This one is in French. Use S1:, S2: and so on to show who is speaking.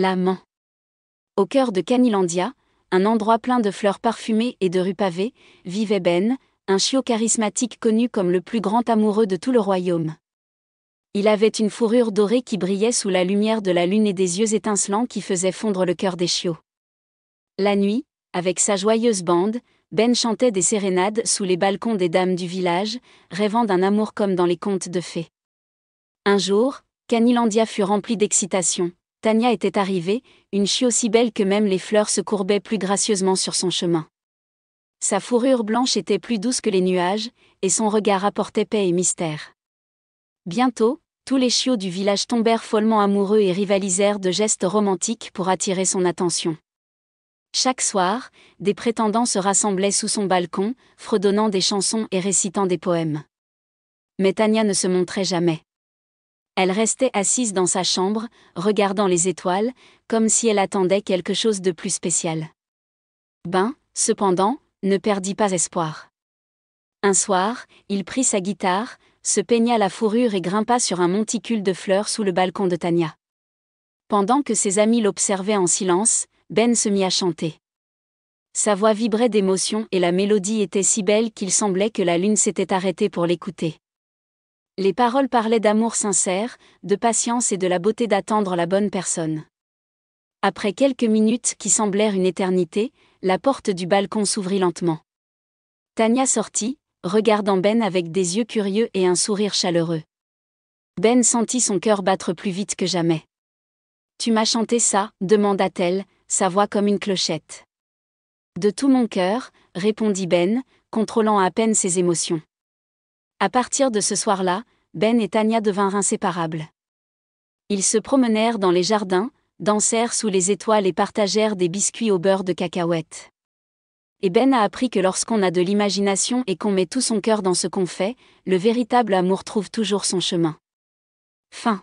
S1: L'amant. Au cœur de Canylandia, un endroit plein de fleurs parfumées et de rues pavées, vivait Ben, un chiot charismatique connu comme le plus grand amoureux de tout le royaume. Il avait une fourrure dorée qui brillait sous la lumière de la lune et des yeux étincelants qui faisaient fondre le cœur des chiots. La nuit, avec sa joyeuse bande, Ben chantait des sérénades sous les balcons des dames du village, rêvant d'un amour comme dans les contes de fées. Un jour, Canylandia fut rempli d'excitation. Tanya était arrivée, une chiot si belle que même les fleurs se courbaient plus gracieusement sur son chemin. Sa fourrure blanche était plus douce que les nuages, et son regard apportait paix et mystère. Bientôt, tous les chiots du village tombèrent follement amoureux et rivalisèrent de gestes romantiques pour attirer son attention. Chaque soir, des prétendants se rassemblaient sous son balcon, fredonnant des chansons et récitant des poèmes. Mais Tanya ne se montrait jamais. Elle restait assise dans sa chambre, regardant les étoiles, comme si elle attendait quelque chose de plus spécial. Ben, cependant, ne perdit pas espoir. Un soir, il prit sa guitare, se peigna la fourrure et grimpa sur un monticule de fleurs sous le balcon de Tanya. Pendant que ses amis l'observaient en silence, Ben se mit à chanter. Sa voix vibrait d'émotion et la mélodie était si belle qu'il semblait que la lune s'était arrêtée pour l'écouter. Les paroles parlaient d'amour sincère, de patience et de la beauté d'attendre la bonne personne. Après quelques minutes qui semblèrent une éternité, la porte du balcon s'ouvrit lentement. Tanya sortit, regardant Ben avec des yeux curieux et un sourire chaleureux. Ben sentit son cœur battre plus vite que jamais. « Tu m'as chanté ça ?» demanda-t-elle, sa voix comme une clochette. « De tout mon cœur » répondit Ben, contrôlant à peine ses émotions. À partir de ce soir-là, Ben et Tanya devinrent inséparables. Ils se promenèrent dans les jardins, dansèrent sous les étoiles et partagèrent des biscuits au beurre de cacahuètes. Et Ben a appris que lorsqu'on a de l'imagination et qu'on met tout son cœur dans ce qu'on fait, le véritable amour trouve toujours son chemin. Fin.